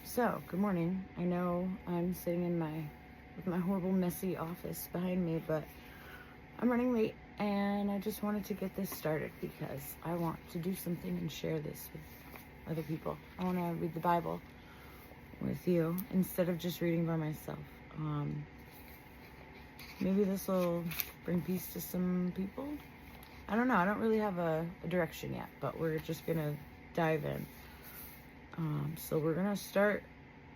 So, good morning. I know I'm sitting with my horrible, messy office behind me, but I'm running late and I just wanted to get this started because I want to do something and share this with other people. I want to read the Bible with you instead of just reading by myself. Maybe this will bring peace to some people. I don't know. I don't really have a direction yet, but we're just going to dive in. So we're going to start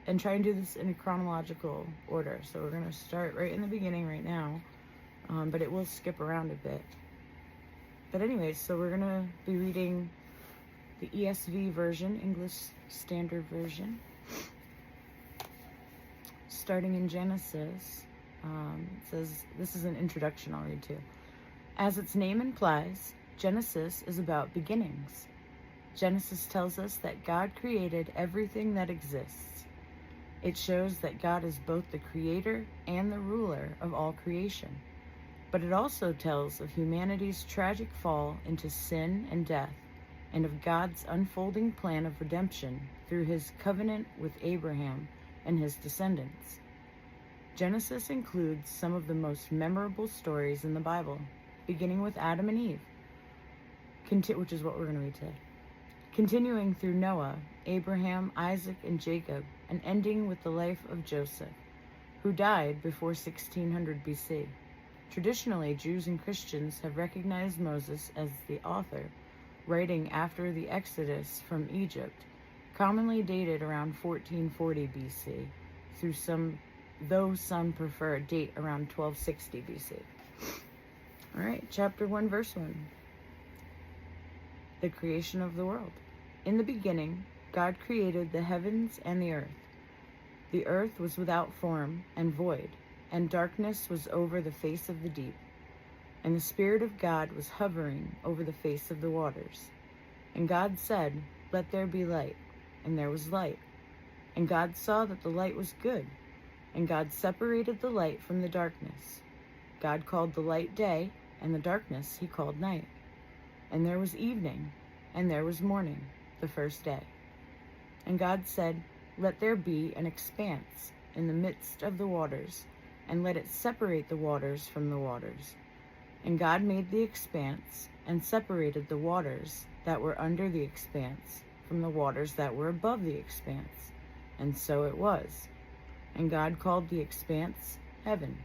and try and do this in a chronological order. So we're going to start right in the beginning right now, but it will skip around a bit. But anyways, so we're going to be reading the ESV version, English Standard Version, starting in Genesis. It says, this is an introduction I'll read too. As its name implies, Genesis is about beginnings. Genesis tells us that God created everything that exists. It shows that God is both the creator and the ruler of all creation. But it also tells of humanity's tragic fall into sin and death, and of God's unfolding plan of redemption through his covenant with Abraham and his descendants. Genesis includes some of the most memorable stories in the Bible, beginning with Adam and Eve, which is what we're going to read today. Continuing through Noah, Abraham, Isaac, and Jacob, and ending with the life of Joseph, who died before 1600 BC. Traditionally, Jews and Christians have recognized Moses as the author, writing after the Exodus from Egypt, commonly dated around 1440 BC, though some prefer a date around 1260 BC. All right, chapter 1, verse 1. The creation of the world. In the beginning, God created the heavens and the earth. The earth was without form and void, and darkness was over the face of the deep. And the Spirit of God was hovering over the face of the waters. And God said, "Let there be light." And there was light. And God saw that the light was good. And God separated the light from the darkness. God called the light day, and the darkness he called night. And there was evening, and there was morning, the first day. And God said, "Let there be an expanse in the midst of the waters, and let it separate the waters from the waters." And God made the expanse, and separated the waters that were under the expanse from the waters that were above the expanse. And so it was. And God called the expanse heaven.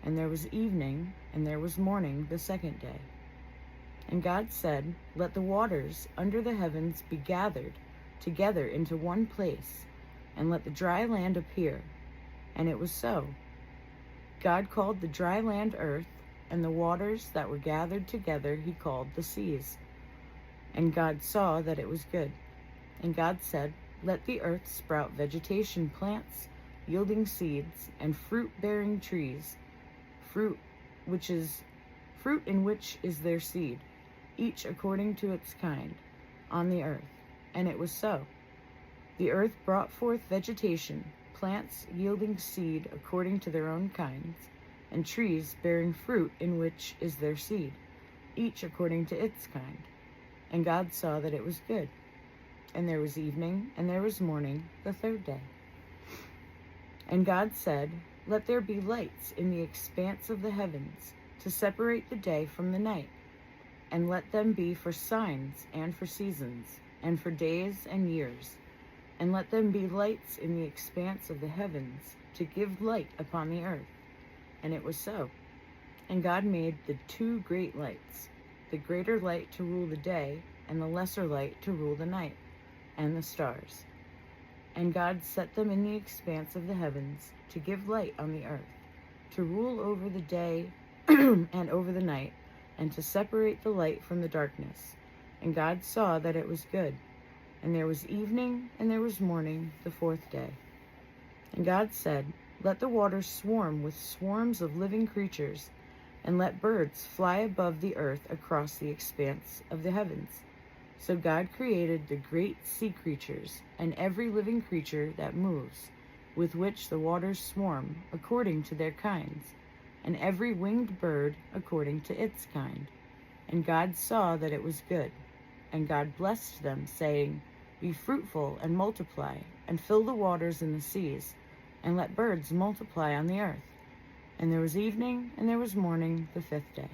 And there was evening, and there was morning, the second day. And God said, "Let the waters under the heavens be gathered together into one place, and let the dry land appear." And it was so. God called the dry land earth, and the waters that were gathered together he called the seas. And God saw that it was good. And God said, "Let the earth sprout vegetation, plants yielding seeds, and fruit-bearing trees, fruit in which is their seed, each according to its kind, on the earth." And it was so. The earth brought forth vegetation, plants yielding seed according to their own kinds, and trees bearing fruit in which is their seed, each according to its kind. And God saw that it was good. And there was evening, and there was morning, the third day. And God said, "Let there be lights in the expanse of the heavens, to separate the day from the night, and let them be for signs and for seasons, and for days and years. And let them be lights in the expanse of the heavens, to give light upon the earth." And it was so. And God made the two great lights, the greater light to rule the day, and the lesser light to rule the night, and the stars. And God set them in the expanse of the heavens, to give light on the earth, to rule over the day and over the night, and to separate the light from the darkness. And God saw that it was good. And there was evening, and there was morning, the fourth day. And God said, "Let the waters swarm with swarms of living creatures, and let birds fly above the earth across the expanse of the heavens." So God created the great sea creatures, and every living creature that moves, with which the waters swarm, according to their kinds, and every winged bird according to its kind. And God saw that it was good. And God blessed them, saying, Be fruitful and multiply, and fill the waters in the seas, and let birds multiply on the earth. And there was evening, and there was morning, the 5th day.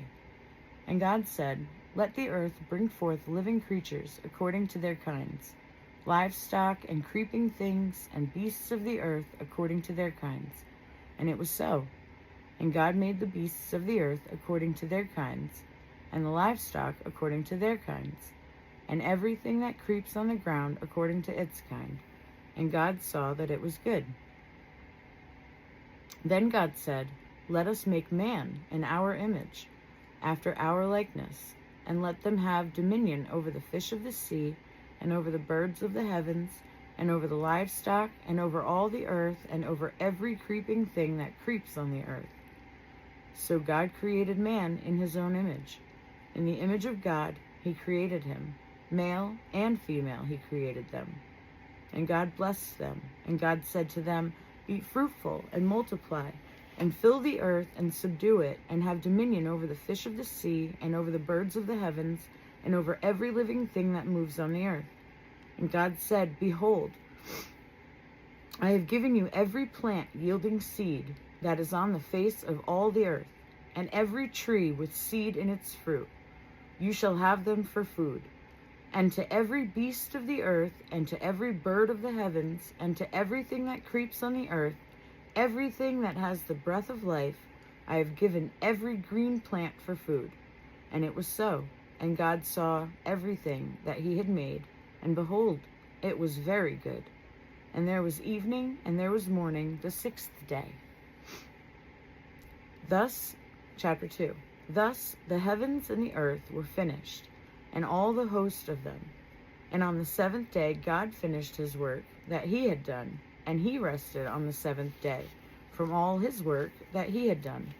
And God said, Let the earth bring forth living creatures according to their kinds, livestock and creeping things, and beasts of the earth according to their kinds. And it was so. And God made the beasts of the earth according to their kinds, and the livestock according to their kinds, and everything that creeps on the ground according to its kind. And God saw that it was good. Then God said, Let us make man in our image, after our likeness, and let them have dominion over the fish of the sea, and over the birds of the heavens, and over the livestock, and over all the earth, and over every creeping thing that creeps on the earth. So God created man in his own image. In the image of God he created him. Male and female he created them. And God blessed them. And God said to them, Be fruitful and multiply, and fill the earth and subdue it, and have dominion over the fish of the sea, and over the birds of the heavens, and over every living thing that moves on the earth. And God said, Behold, I have given you every plant yielding seed that is on the face of all the earth, and every tree with seed in its fruit. You shall have them for food. And to every beast of the earth, and to every bird of the heavens, and to everything that creeps on the earth, everything that has the breath of life, I have given every green plant for food. And it was so. And God saw everything that he had made, and behold, it was very good. And there was evening, and there was morning, the 6th day. Thus, chapter 2. Thus the heavens and the earth were finished, and all the host of them. And on the 7th day God finished his work that he had done, and he rested on the 7th day from all his work that he had done.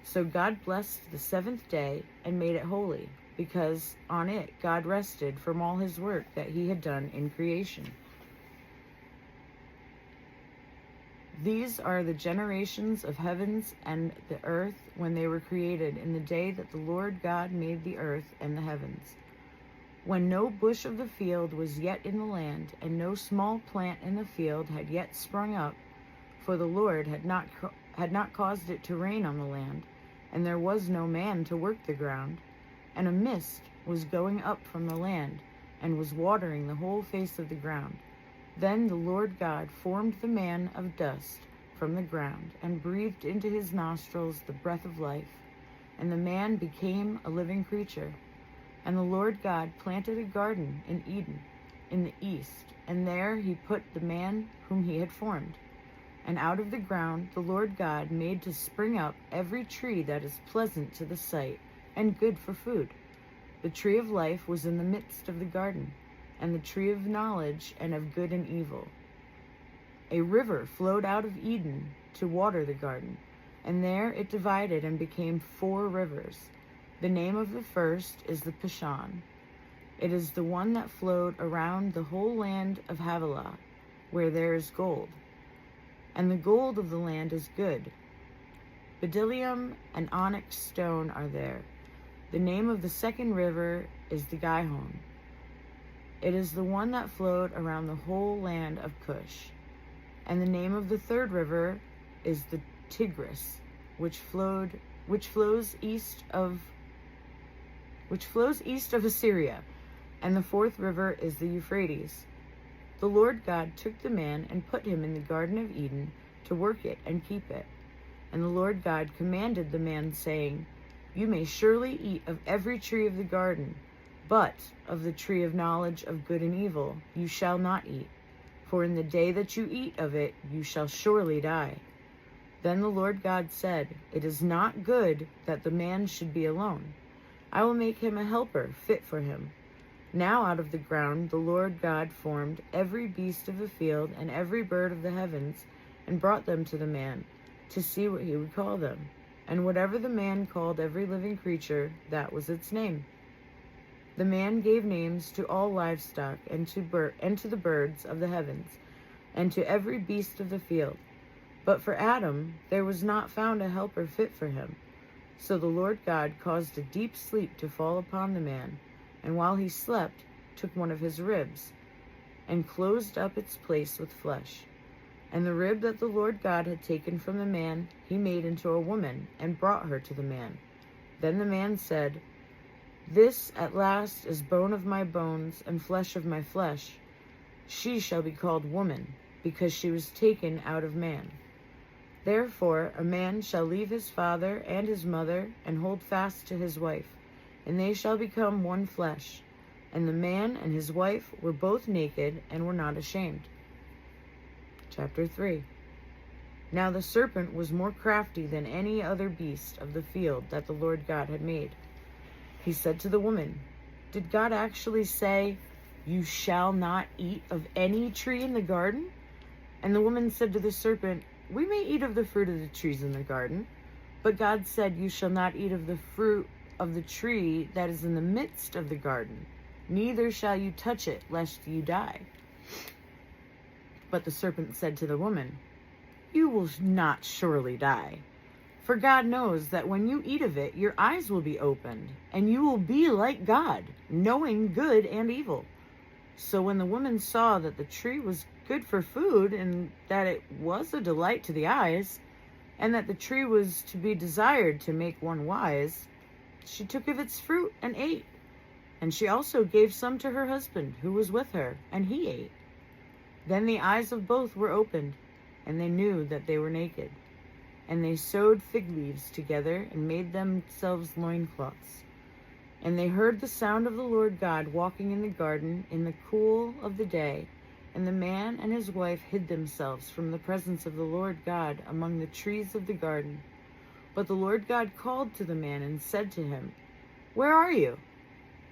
So God blessed the 7th day and made it holy, because on it God rested from all his work that he had done in creation. These are the generations of heavens and the earth when they were created in the day that the Lord God made the earth and the heavens. When no bush of the field was yet in the land, and no small plant in the field had yet sprung up, for the Lord had not caused it to rain on the land, and there was no man to work the ground, and a mist was going up from the land, and was watering the whole face of the ground. Then the Lord God formed the man of dust from the ground, and breathed into his nostrils the breath of life, and the man became a living creature. And the Lord God planted a garden in Eden, in the east, and there he put the man whom he had formed. And out of the ground the Lord God made to spring up every tree that is pleasant to the sight, and good for food. The tree of life was in the midst of the garden, and the tree of knowledge and of good and evil. A river flowed out of Eden to water the garden, and there it divided and became 4 rivers. The name of the first is the Pishon. It is the one that flowed around the whole land of Havilah, where there is gold. And the gold of the land is good. Bdellium and onyx stone are there. The name of the second river is the Gihon. It is the one that flowed around the whole land of Cush. And the name of the third river is the Tigris, which flows east of Assyria. And the fourth river is the Euphrates. The Lord God took the man and put him in the Garden of Eden to work it and keep it. And the Lord God commanded the man, saying, You may surely eat of every tree of the garden, but of the tree of knowledge of good and evil you shall not eat, for in the day that you eat of it you shall surely die. Then the Lord God said, It is not good that the man should be alone. I will make him a helper fit for him. Now out of the ground the Lord God formed every beast of the field and every bird of the heavens, and brought them to the man, to see what he would call them. And whatever the man called every living creature, that was its name. The man gave names to all livestock, and to the birds of the heavens, and to every beast of the field. But for Adam there was not found a helper fit for him. So the Lord God caused a deep sleep to fall upon the man, and while he slept, took one of his ribs, and closed up its place with flesh. And the rib that the Lord God had taken from the man, he made into a woman, and brought her to the man. Then the man said, "This at last is bone of my bones, and flesh of my flesh. She shall be called woman, because she was taken out of man. Therefore a man shall leave his father and his mother, and hold fast to his wife, and they shall become one flesh. And the man and his wife were both naked, and were not ashamed." Chapter 3. Now the serpent was more crafty than any other beast of the field that the Lord God had made. He said to the woman, "Did God actually say, 'You shall not eat of any tree in the garden'?" And the woman said to the serpent, "We may eat of the fruit of the trees in the garden, but God said, 'You shall not eat of the fruit of the tree that is in the midst of the garden, neither shall you touch it, lest you die.' But the serpent said to the woman, 'You will not surely die. For God knows that when you eat of it, your eyes will be opened, and you will be like God, knowing good and evil.' So when the woman saw that the tree was good for food, and that it was a delight to the eyes, and that the tree was to be desired to make one wise, she took of its fruit and ate. And she also gave some to her husband, who was with her, and he ate. Then the eyes of both were opened, and they knew that they were naked. And they sewed fig leaves together, and made themselves loincloths. And they heard the sound of the Lord God walking in the garden in the cool of the day. And the man and his wife hid themselves from the presence of the Lord God among the trees of the garden. But the Lord God called to the man and said to him, "Where are you?"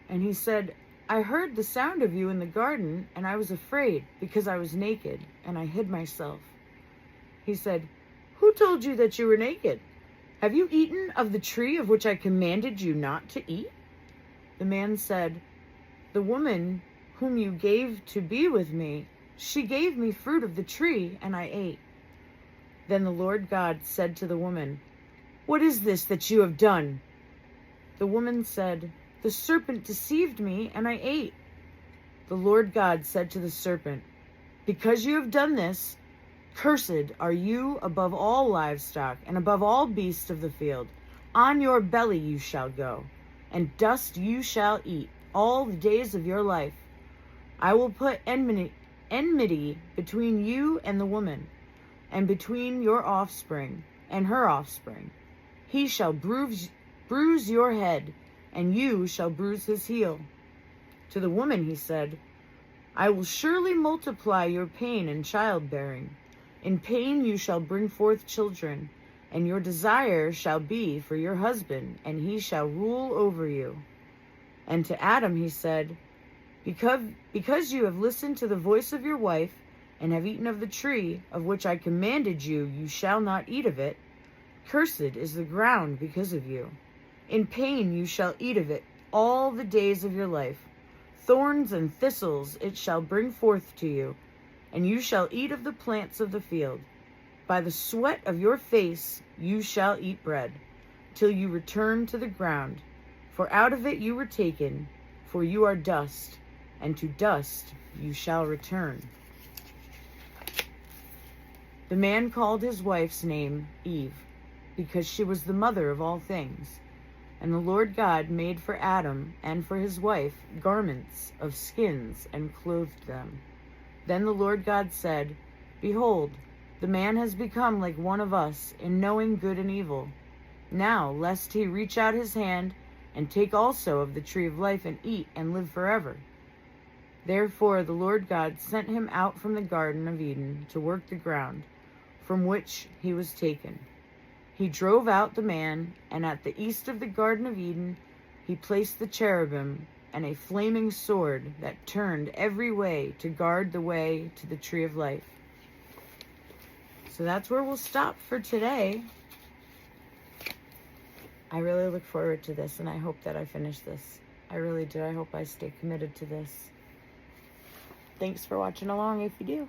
And he said, "I heard the sound of you in the garden, and I was afraid, because I was naked, and I hid myself." He said, "Who told you that you were naked? Have you eaten of the tree of which I commanded you not to eat?" The man said, "The woman whom you gave to be with me, she gave me fruit of the tree, and I ate." Then the Lord God said to the woman, "What is this that you have done?" The woman said, "The serpent deceived me, and I ate." The Lord God said to the serpent, "Because you have done this, cursed are you above all livestock, and above all beasts of the field. On your belly you shall go, and dust you shall eat all the days of your life. I will put enmity between you and the woman, and between your offspring and her offspring. He shall bruise your head, and you shall bruise his heel." To the woman he said, "I will surely multiply your pain in childbearing. In pain you shall bring forth children, and your desire shall be for your husband, and he shall rule over you." And to Adam he said, Because you have listened to the voice of your wife, and have eaten of the tree of which I commanded you, you shall not eat of it. Cursed is the ground because of you. In pain you shall eat of it all the days of your life. Thorns and thistles it shall bring forth to you, and you shall eat of the plants of the field. By the sweat of your face you shall eat bread, till you return to the ground. For out of it you were taken, for you are dust, and to dust you shall return. The man called his wife's name Eve, because she was the mother of all things. And the Lord God made for Adam and for his wife garments of skins, and clothed them. Then the Lord God said, "Behold, the man has become like one of us in knowing good and evil. Now, lest he reach out his hand and take also of the tree of life and eat and live forever." Therefore the Lord God sent him out from the Garden of Eden to work the ground, from which he was taken. He drove out the man, and at the east of the Garden of Eden he placed the cherubim and a flaming sword that turned every way to guard the way to the tree of life. So that's where we'll stop for today. I really look forward to this, and I hope that I finish this. I really do. I hope I stay committed to this. Thanks for watching along if you do.